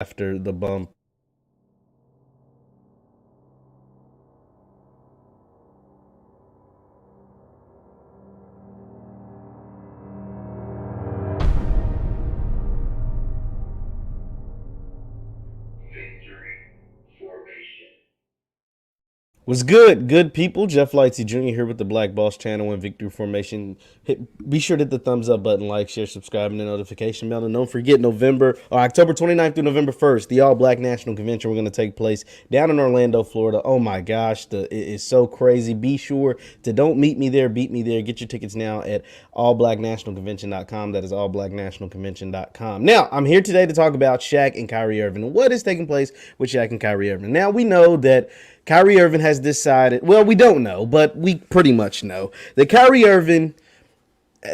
after the bump. Was good people. Jeff Lightsy Jr. here with the Black Boss Channel and Victory Formation. Be sure to hit the thumbs up button, like, share, subscribe, and the notification bell. And don't forget October 29th through November 1st, the All Black National Convention. We're going to take place down in Orlando, Florida. Oh my gosh, it is so crazy. Be sure to don't meet me there, beat me there. Get your tickets now at allblacknationalconvention.com. That is allblacknationalconvention.com. Now, I'm here today to talk about Shaq and Kyrie Irving. What is taking place with Shaq and Kyrie Irving? Now, we know that Kyrie Irving has decided, well, we don't know, but we pretty much know that Kyrie Irving,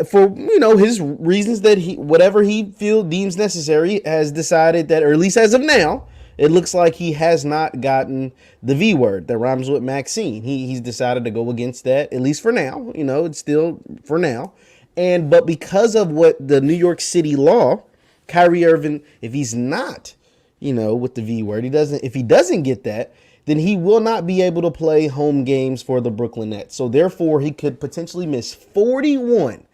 for his reasons that whatever he deems necessary, has decided that, or at least as of now, it looks like he has not gotten the V word that rhymes with Maxine. He's decided to go against that, at least for now. It's still for now. But because of what the New York City law, Kyrie Irving, if he's not, with the V word, if he doesn't get that, then he will not be able to play home games for the Brooklyn Nets. So therefore, he could potentially miss 41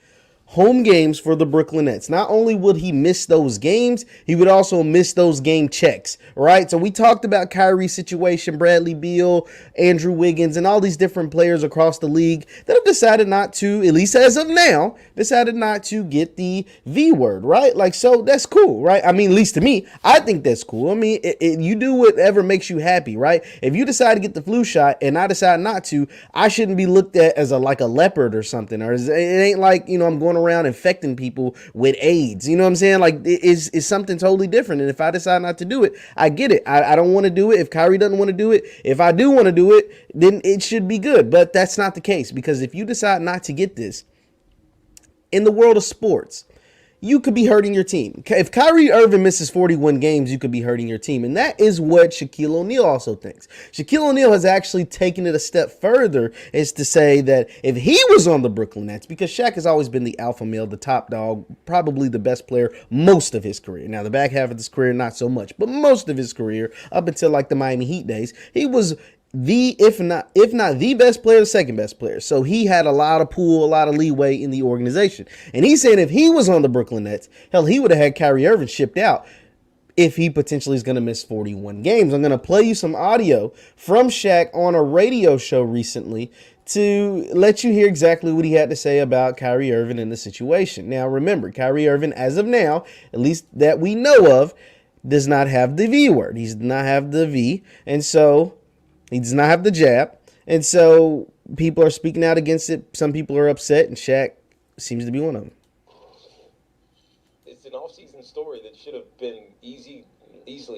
home games for the Brooklyn Nets. Not only would he miss those games, he would also miss those game checks, right? So we talked about Kyrie's situation, Bradley Beal, Andrew Wiggins, and all these different players across the league that have decided not to, at least as of now, decided not to get the V word, right? So that's cool, right? I mean, at least to me, I think that's cool. I mean, you do whatever makes you happy, right? If you decide to get the flu shot and I decide not to, I shouldn't be looked at as like a leopard or something, or it ain't like, I'm going around infecting people with AIDS. You know what I'm saying? It's something totally different. And if I decide not to do it, I get it. I don't want to do it. If Kyrie doesn't want to do it, if I do want to do it, then it should be good. But that's not the case, because if you decide not to get this in the world of sports, you could be hurting your team. If Kyrie Irving misses 41 games, you could be hurting your team. And that is what Shaquille O'Neal also thinks. Shaquille O'Neal has actually taken it a step further, is to say that if he was on the Brooklyn Nets, because Shaq has always been the alpha male, the top dog, probably the best player most of his career. Now, the back half of his career, not so much, but most of his career, up until the Miami Heat days, he was if not the best player, the second best player. So he had a lot of pull, a lot of leeway in the organization. And he's saying if he was on the Brooklyn Nets, hell, he would have had Kyrie Irving shipped out if he potentially is going to miss 41 games. I'm going to play you some audio from Shaq on a radio show recently to let you hear exactly what he had to say about Kyrie Irving and the situation. Now, remember, Kyrie Irving, as of now, at least that we know of, does not have the V word. He does not have the V. And so he does not have the jab, and so people are speaking out against it. Some people are upset, and Shaq seems to be one of them. It's an off-season story that should have been easily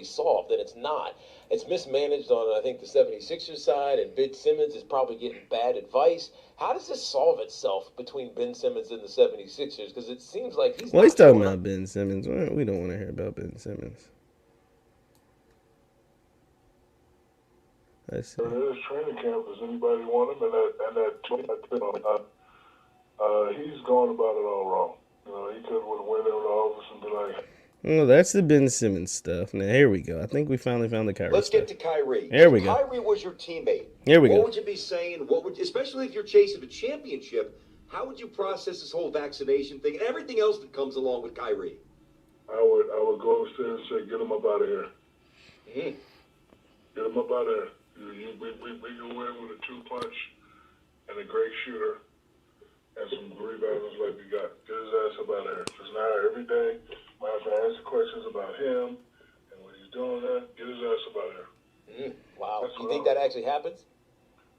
solved, and it's not. It's mismanaged on, I think, the 76ers side, and Ben Simmons is probably getting bad advice. How does this solve itself between Ben Simmons and the 76ers? Because it seems like he's talking about Ben Simmons. We don't want to hear about Ben Simmons. His training camp. Does anybody want him? He's going about it all wrong. He could have went in the office and be like, "Oh, that's the Ben Simmons stuff." Now here we go. I think we finally found the Kyrie. Let's stuff. Get to Kyrie. Here we go. Kyrie was your teammate. Here we go. What would you be saying? Especially if you're chasing a championship? How would you process this whole vaccination thing and everything else that comes along with Kyrie? I would go upstairs and say, "Get him up out of here. Mm-hmm. Get him up out of here. We can win with a 2-punch and a great shooter and some rebounds like we got. Get his ass up out of here. Because now every day I have to answer questions about him and what he's doing there. Get his ass up out of here." Wow. Do you think that actually happens?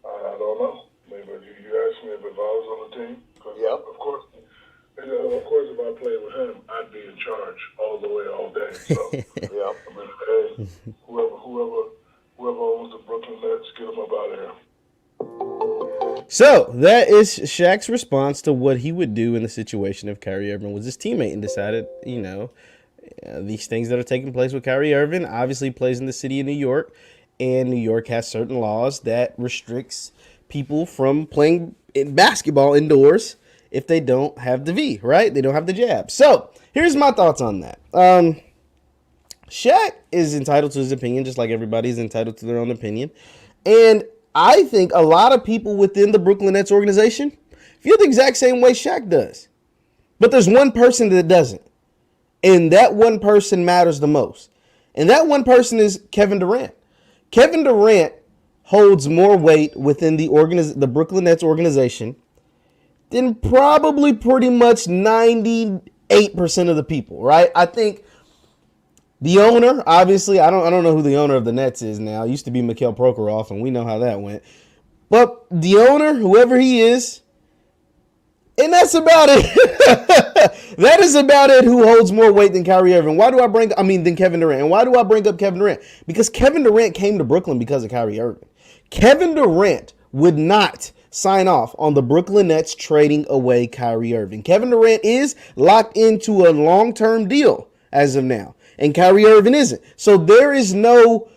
I don't know. Maybe you asked me if I was on the team. Yep. Of course, if I played with him, I'd be in charge all the way, all day. So, yeah. I mean, hey, whoever owns the Brooklyn Nets, get them up out of here. So that is Shaq's response to what he would do in the situation if Kyrie Irving was his teammate and decided, these things that are taking place with Kyrie Irving. Obviously plays in the city of New York, and New York has certain laws that restricts people from playing in basketball indoors if they don't have the V, right? They don't have the jab. So here's my thoughts on that. Shaq is entitled to his opinion, just like everybody is entitled to their own opinion. And I think a lot of people within the Brooklyn Nets organization feel the exact same way Shaq does. But there's one person that doesn't. And that one person matters the most. And that one person is Kevin Durant. Kevin Durant holds more weight within the Brooklyn Nets organization than probably pretty much 98% of the people, right? I think the owner, obviously, I don't know who the owner of the Nets is now. It used to be Mikhail Prokhorov, and we know how that went. But the owner, whoever he is, and that's about it. That is about it. Who holds more weight than Kyrie Irving? Than Kevin Durant. And why do I bring up Kevin Durant? Because Kevin Durant came to Brooklyn because of Kyrie Irving. Kevin Durant would not sign off on the Brooklyn Nets trading away Kyrie Irving. Kevin Durant is locked into a long-term deal as of now, and Kyrie Irving isn't. So there is no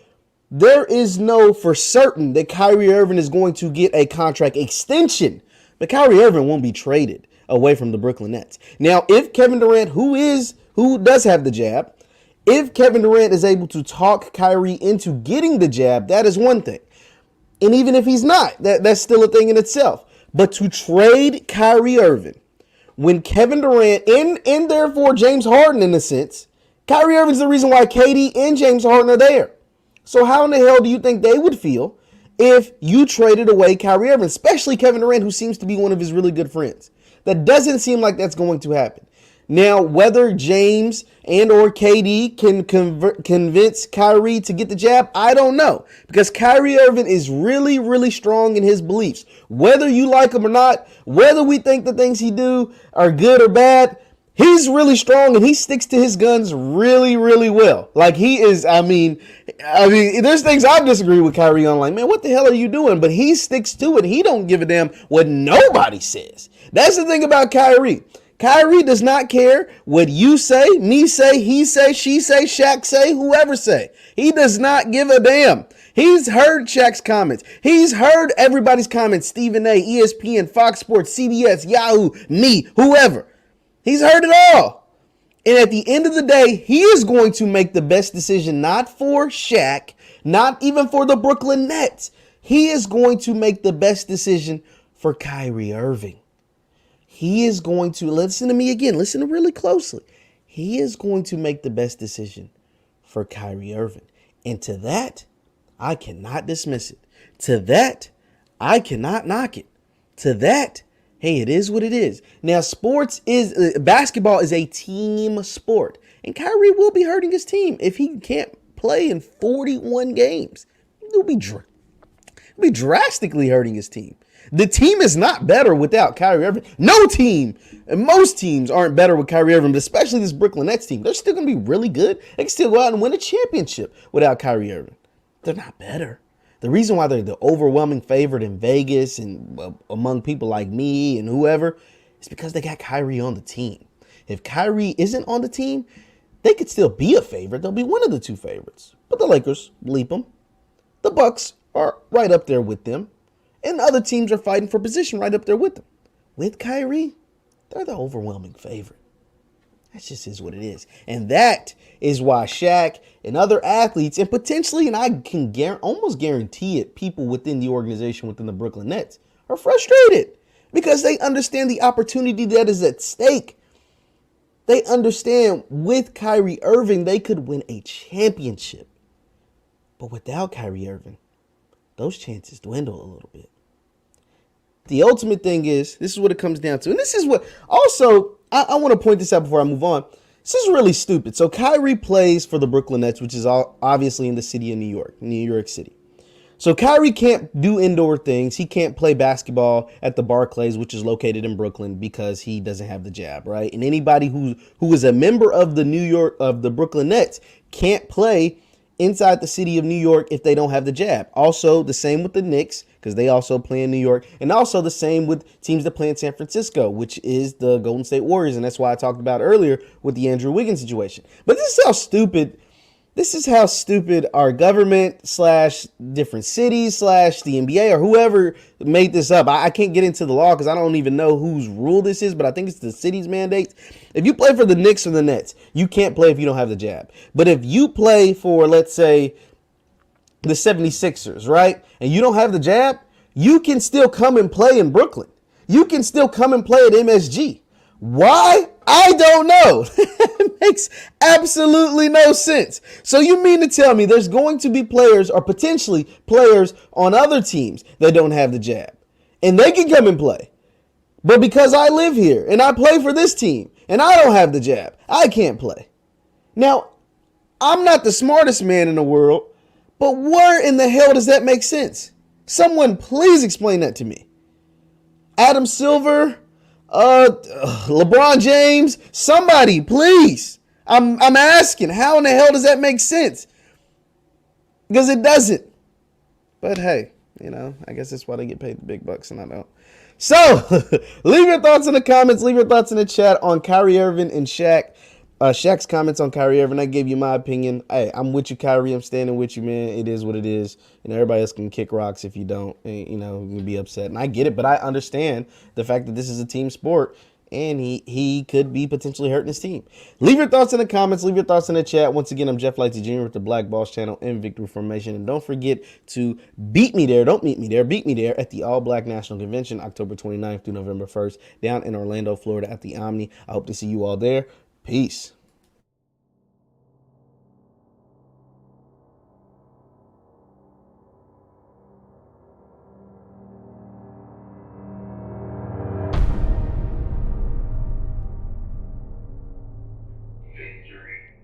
for certain that Kyrie Irving is going to get a contract extension. But Kyrie Irving won't be traded away from the Brooklyn Nets. Now, if Kevin Durant, who does have the jab, if Kevin Durant is able to talk Kyrie into getting the jab, that is one thing. And even if he's not, that's still a thing in itself. But to trade Kyrie Irving when Kevin Durant and therefore James Harden in a sense, Kyrie Irving's the reason why KD and James Harden are there. So how in the hell do you think they would feel if you traded away Kyrie Irving, especially Kevin Durant, who seems to be one of his really good friends? That doesn't seem like that's going to happen. Now, whether James and or KD can convince Kyrie to get the jab, I don't know. Because Kyrie Irving is really, really strong in his beliefs. Whether you like him or not, whether we think the things he do are good or bad, he's really strong and he sticks to his guns really, really well. Like he is, I mean, there's things I disagree with Kyrie on, like, man, what the hell are you doing? But he sticks to it. He don't give a damn what nobody says. That's the thing about Kyrie. Kyrie does not care what you say, me say, he say, she say, Shaq say, whoever say. He does not give a damn. He's heard Shaq's comments. He's heard everybody's comments. Stephen A, ESPN, Fox Sports, CBS, Yahoo, me, whoever. He's heard it all. And at the end of the day, he is going to make the best decision, not for Shaq, not even for the Brooklyn Nets. He is going to make the best decision for Kyrie Irving. He is going to, listen to me again, listen really closely. He is going to make the best decision for Kyrie Irving. And to that, I cannot dismiss it. To that, I cannot knock it. To that, hey, it is what it is. Now, basketball is a team sport. And Kyrie will be hurting his team if he can't play in 41 games. He'll be drastically hurting his team. The team is not better without Kyrie Irving. No team, and most teams aren't better with Kyrie Irving, but especially this Brooklyn Nets team. They're still going to be really good. They can still go out and win a championship without Kyrie Irving. They're not better. The reason why they're the overwhelming favorite in Vegas and among people like me and whoever is because they got Kyrie on the team. If Kyrie isn't on the team, they could still be a favorite. They'll be one of the two favorites. But the Lakers bleep them. The Bucks are right up there with them. And other teams are fighting for position right up there with them. With Kyrie, they're the overwhelming favorite. That just is what it is. And that is why Shaq and other athletes, and potentially, and I can almost guarantee it, people within the organization, within the Brooklyn Nets, are frustrated because they understand the opportunity that is at stake. They understand with Kyrie Irving, they could win a championship. But without Kyrie Irving, those chances dwindle a little bit. The ultimate thing is, this is what it comes down to. And this is what, also, I want to point this out before I move on. This is really stupid. So Kyrie plays for the Brooklyn Nets, which is obviously in the city of New York City. So Kyrie can't do indoor things. He can't play basketball at the Barclays, which is located in Brooklyn, because he doesn't have the jab, right? And anybody who is a member of the Brooklyn Nets can't play inside the city of New York if they don't have the jab. Also, the same with the Knicks, because they also play in New York. And also the same with teams that play in San Francisco, which is the Golden State Warriors. And that's why I talked about earlier with the Andrew Wiggins situation. But this is how stupid This is how stupid our government / different cities / the NBA or whoever made this up. I can't get into the law because I don't even know whose rule this is, but I think it's the city's mandates. If you play for the Knicks or the Nets, you can't play if you don't have the jab. But if you play for, let's say, the 76ers, right, and you don't have the jab, you can still come and play in Brooklyn. You can still come and play at MSG. Why? I don't know. It makes absolutely no sense. So you mean to tell me there's going to be players or potentially players on other teams that don't have the jab and they can come and play. But because I live here and I play for this team and I don't have the jab, I can't play. Now, I'm not the smartest man in the world, but where in the hell does that make sense? Someone please explain that to me. Adam Silver, LeBron James, somebody, please. I'm asking, how in the hell does that make sense? Because it doesn't. But hey, I guess that's why they get paid the big bucks and I don't. So, leave your thoughts in the comments. Leave your thoughts in the chat on Kyrie Irving and Shaq. Shaq's comments on Kyrie Irving. I gave you my opinion. Hey, I'm with you, Kyrie. I'm standing with you, man. It is what it is. Everybody else can kick rocks if you don't. You can be upset. And I get it, but I understand the fact that this is a team sport and he could be potentially hurting his team. Leave your thoughts in the comments. Leave your thoughts in the chat. Once again, I'm Jeff Lightsy Jr. with the Black Boss Channel and Victory Formation. And don't forget to beat me there. Don't meet me there. Beat me there at the All Black National Convention, October 29th through November 1st, down in Orlando, Florida at the Omni. I hope to see you all there. Peace.